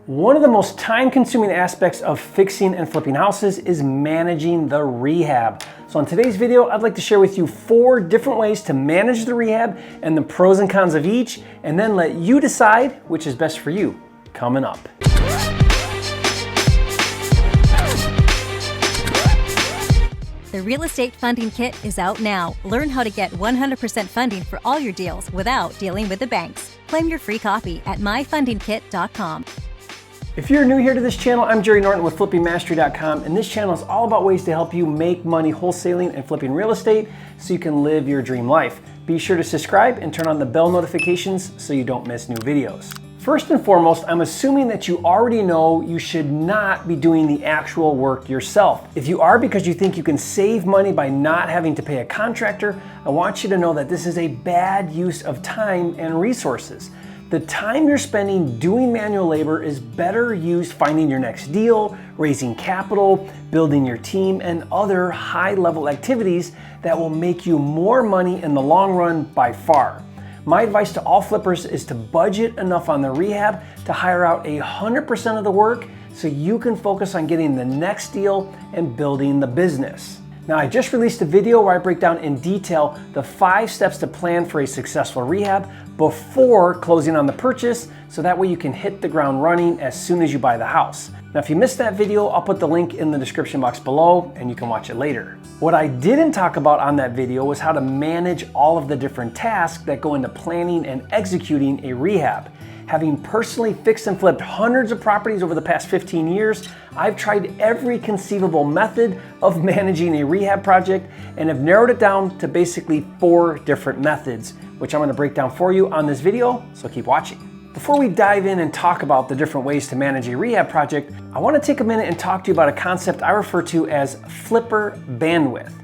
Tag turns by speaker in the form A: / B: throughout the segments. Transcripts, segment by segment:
A: One of the most time-consuming aspects of fixing and flipping houses is managing the rehab. So in today's video, I'd like to share with you 4 different ways to manage the rehab and the pros and cons of each, and then let you decide which is best for you. Coming up.
B: The Real Estate Funding Kit is out now. Learn how to get 100% funding for all your deals without dealing with the banks. Claim your free copy at myfundingkit.com.
A: If you're new here to this channel, I'm Jerry Norton with FlippingMastery.com, and this channel is all about ways to help you make money wholesaling and flipping real estate so you can live your dream life. Be sure to subscribe and turn on the bell notifications so you don't miss new videos. First and foremost, I'm assuming that you already know you should not be doing the actual work yourself. If you are because you think you can save money by not having to pay a contractor, I want you to know that this is a bad use of time and resources. The time you're spending doing manual labor is better used finding your next deal, raising capital, building your team, and other high-level activities that will make you more money in the long run by far. My advice to all flippers is to budget enough on the rehab to hire out 100% of the work so you can focus on getting the next deal and building the business. Now, I just released a video where I break down in detail the 5 steps to plan for a successful rehab before closing on the purchase, so that way you can hit the ground running as soon as you buy the house. Now, if you missed that video, I'll put the link in the description box below and you can watch it later. What I didn't talk about on that video was how to manage all of the different tasks that go into planning and executing a rehab. Having personally fixed and flipped hundreds of properties over the past 15 years, I've tried every conceivable method of managing a rehab project and have narrowed it down to basically 4 different methods, which I'm going to break down for you on this video, so keep watching. Before we dive in and talk about the different ways to manage a rehab project, I want to take a minute and talk to you about a concept I refer to as flipper bandwidth.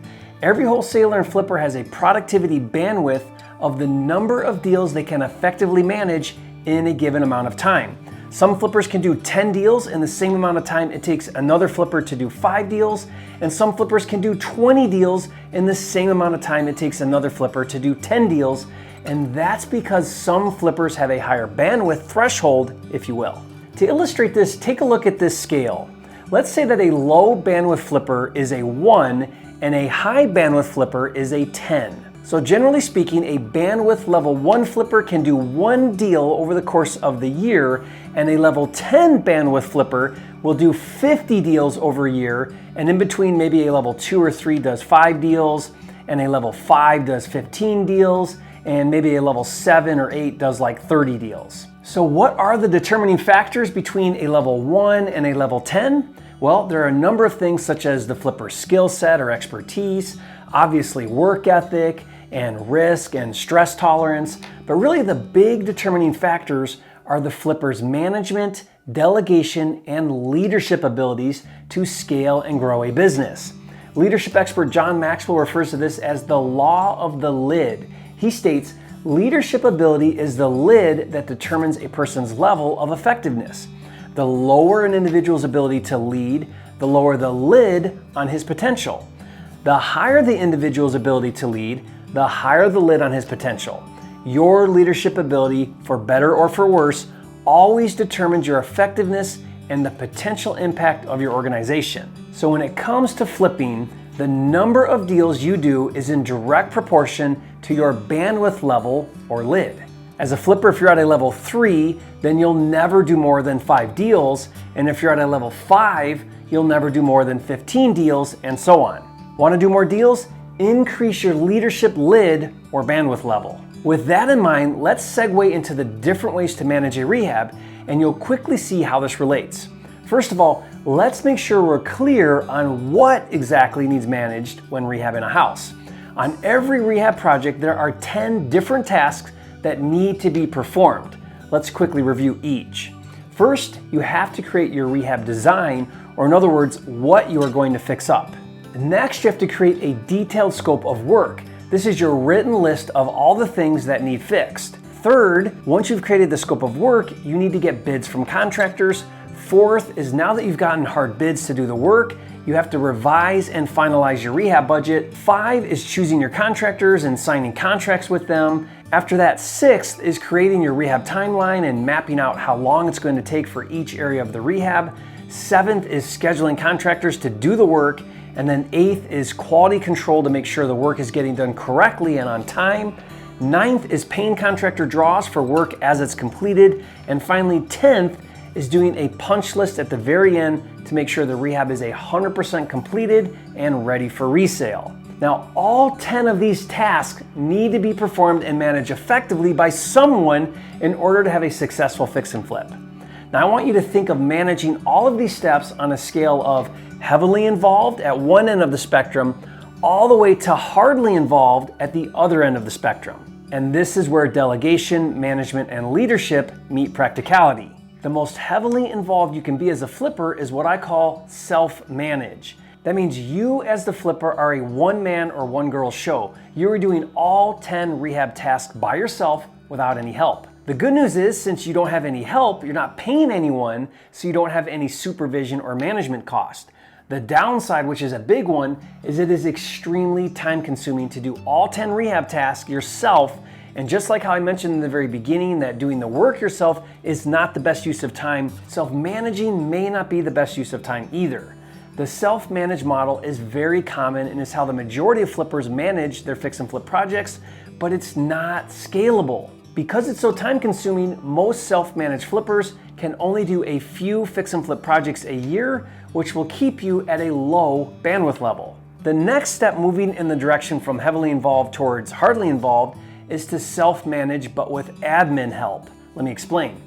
A: Every wholesaler and flipper has a productivity bandwidth of the number of deals they can effectively manage in a given amount of time. Some flippers can do 10 deals in the same amount of time it takes another flipper to do 5 deals, and some flippers can do 20 deals in the same amount of time it takes another flipper to do 10 deals, and that's because some flippers have a higher bandwidth threshold, if you will. To illustrate this, take a look at this scale. Let's say that a low bandwidth flipper is a 1 and a high bandwidth flipper is a 10. So generally speaking, a bandwidth level 1 flipper can do 1 deal over the course of the year, and a level 10 bandwidth flipper will do 50 deals over a year, and in between maybe a level 2 or 3 does 5 deals, and a level 5 does 15 deals, and maybe a level 7 or 8 does like 30 deals. So what are the determining factors between a level 1 and a level 10? Well, there are a number of things such as the flipper's skill set or expertise, obviously work ethic, and risk and stress tolerance, but really the big determining factors are the flipper's management, delegation, and leadership abilities to scale and grow a business. Leadership expert John Maxwell refers to this as the law of the lid. He states, leadership ability is the lid that determines a person's level of effectiveness. The lower an individual's ability to lead, the lower the lid on his potential. The higher the individual's ability to lead, the higher the lid on his potential. Your leadership ability, for better or for worse, always determines your effectiveness and the potential impact of your organization. So when it comes to flipping, the number of deals you do is in direct proportion to your bandwidth level or lid. As a flipper, if you're at a level 3, then you'll never do more than 5 deals. And if you're at a level 5, you'll never do more than 15 deals, and so on. Want to do more deals? Increase your leadership lid or bandwidth level. With that in mind, let's segue into the different ways to manage a rehab, and you'll quickly see how this relates. First of all, let's make sure we're clear on what exactly needs managed when rehabbing a house. On every rehab project, there are 10 different tasks that need to be performed. Let's quickly review each. First, you have to create your rehab design, or in other words, what you are going to fix up. Next, you have to create a detailed scope of work. This is your written list of all the things that need fixed. Third, once you've created the scope of work, you need to get bids from contractors. Fourth is now that you've gotten hard bids to do the work, you have to revise and finalize your rehab budget. 5 is choosing your contractors and signing contracts with them. After that, 6th is creating your rehab timeline and mapping out how long it's going to take for each area of the rehab. 7th is scheduling contractors to do the work. And then 8th is quality control to make sure the work is getting done correctly and on time. 9th is paying contractor draws for work as it's completed. And finally, 10th is doing a punch list at the very end to make sure the rehab is 100% completed and ready for resale. Now, all 10 of these tasks need to be performed and managed effectively by someone in order to have a successful fix and flip. Now, I want you to think of managing all of these steps on a scale of heavily involved at one end of the spectrum, all the way to hardly involved at the other end of the spectrum. And this is where delegation, management, and leadership meet practicality. The most heavily involved you can be as a flipper is what I call self-manage. That means you as the flipper are a one-man or one-girl show. You are doing all 10 rehab tasks by yourself without any help. The good news is, since you don't have any help, you're not paying anyone, so you don't have any supervision or management cost. The downside, which is a big one, is it is extremely time-consuming to do all 10 rehab tasks yourself. And just like how I mentioned in the very beginning that doing the work yourself is not the best use of time, self-managing may not be the best use of time either. The self-managed model is very common and is how the majority of flippers manage their fix and flip projects, but it's not scalable. Because it's so time-consuming, most self-managed flippers can only do a few fix and flip projects a year, which will keep you at a low bandwidth level. The next step moving in the direction from heavily involved towards hardly involved is to self-manage but with admin help. Let me explain.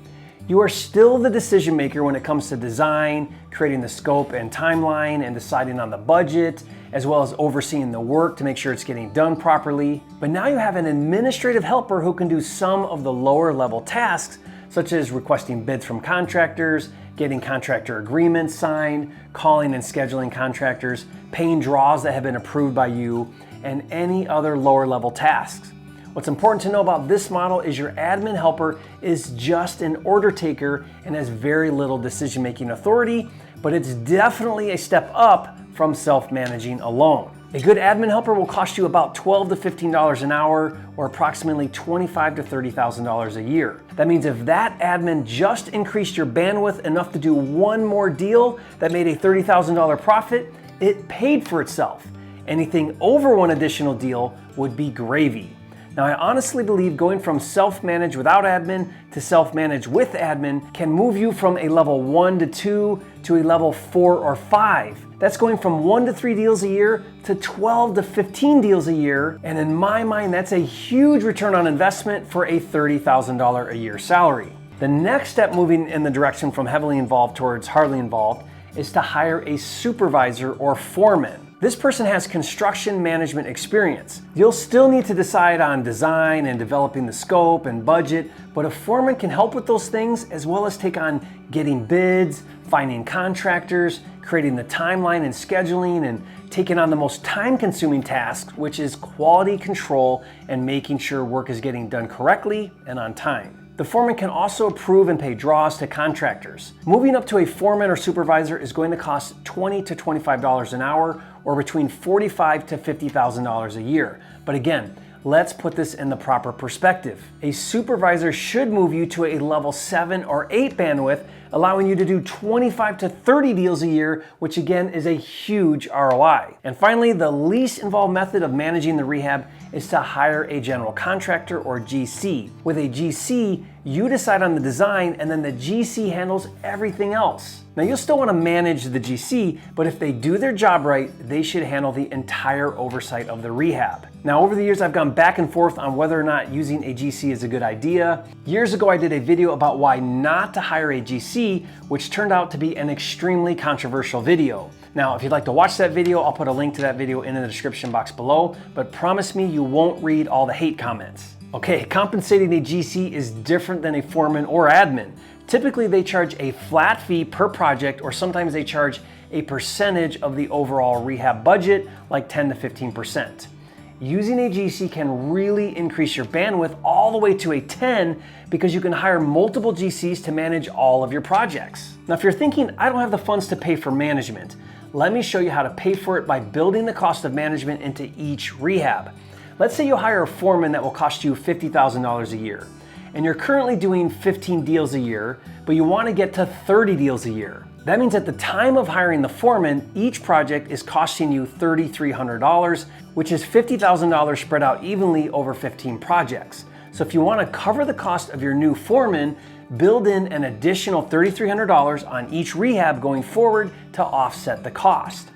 A: You are still the decision maker when it comes to design, creating the scope and timeline, and deciding on the budget, as well as overseeing the work to make sure it's getting done properly. But now you have an administrative helper who can do some of the lower level tasks, such as requesting bids from contractors, getting contractor agreements signed, calling and scheduling contractors, paying draws that have been approved by you, and any other lower level tasks. What's important to know about this model is your admin helper is just an order taker and has very little decision-making authority, but it's definitely a step up from self-managing alone. A good admin helper will cost you about $12 to $15 an hour, or approximately $25,000 to $30,000 a year. That means if that admin just increased your bandwidth enough to do one more deal that made a $30,000 profit, it paid for itself. Anything over one additional deal would be gravy. Now, I honestly believe going from self-manage without admin to self-manage with admin can move you from a level 1 to 2 to a level 4 or 5. That's going from 1 to 3 deals a year to 12 to 15 deals a year. And in my mind, that's a huge return on investment for a $30,000 a year salary. The next step moving in the direction from heavily involved towards hardly involved is to hire a supervisor or foreman. This person has construction management experience. You'll still need to decide on design and developing the scope and budget, but a foreman can help with those things as well as take on getting bids, finding contractors, creating the timeline and scheduling, and taking on the most time-consuming tasks, which is quality control and making sure work is getting done correctly and on time. The foreman can also approve and pay draws to contractors. Moving up to a foreman or supervisor is going to cost $20 to $25 an hour, or between $45,000 to $50,000 a year. But again, let's put this in the proper perspective. A supervisor should move you to a level 7 or 8 bandwidth, allowing you to do 25 to 30 deals a year, which again is a huge ROI. And finally, the least involved method of managing the rehab is to hire a general contractor or GC. With a GC, you decide on the design and then the GC handles everything else. Now, you'll still want to manage the GC, but if they do their job right, they should handle the entire oversight of the rehab. Now, over the years, I've gone back and forth on whether or not using a GC is a good idea. Years ago, I did a video about why not to hire a GC, which turned out to be an extremely controversial video. Now, if you'd like to watch that video, I'll put a link to that video in the description box below, but promise me you won't read all the hate comments. Okay, compensating a GC is different than a foreman or admin. Typically, they charge a flat fee per project, or sometimes they charge a percentage of the overall rehab budget, like 10 to 15%. Using a GC can really increase your bandwidth all the way to a 10 because you can hire multiple GCs to manage all of your projects. Now, if you're thinking, I don't have the funds to pay for management, let me show you how to pay for it by building the cost of management into each rehab. Let's say you hire a foreman that will cost you $50,000 a year, and you're currently doing 15 deals a year, but you want to get to 30 deals a year. That means at the time of hiring the foreman, each project is costing you $3,300, which is $50,000 spread out evenly over 15 projects. So if you want to cover the cost of your new foreman, build in an additional $3,300 on each rehab going forward to offset the cost.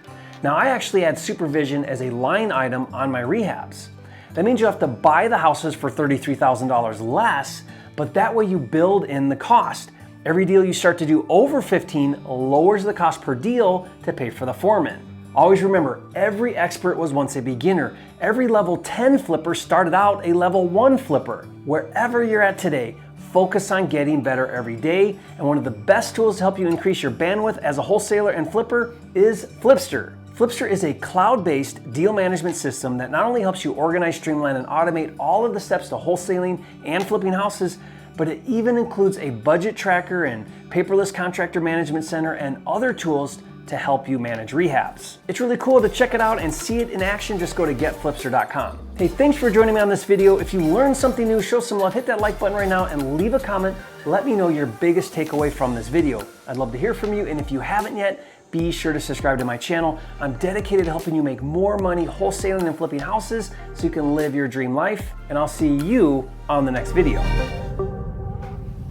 A: Now, I actually add supervision as a line item on my rehabs. That means you have to buy the houses for $33,000 less, but that way you build in the cost. Every deal you start to do over 15 lowers the cost per deal to pay for the foreman. Always remember, every expert was once a beginner. Every level 10 flipper started out a level 1 flipper. Wherever you're at today, focus on getting better every day. And one of the best tools to help you increase your bandwidth as a wholesaler and flipper is FLIPSTER. FLIPSTER is a cloud-based deal management system that not only helps you organize, streamline, and automate all of the steps to wholesaling and flipping houses, but it even includes a budget tracker and paperless contractor management center and other tools to help you manage rehabs. It's really cool to check it out and see it in action. Just go to getflipster.com. Hey, thanks for joining me on this video. If you learned something new, show some love, hit that like button right now and leave a comment. Let me know your biggest takeaway from this video. I'd love to hear from you, and if you haven't yet, be sure to subscribe to my channel. I'm dedicated to helping you make more money wholesaling and flipping houses so you can live your dream life, and I'll see you on the next video.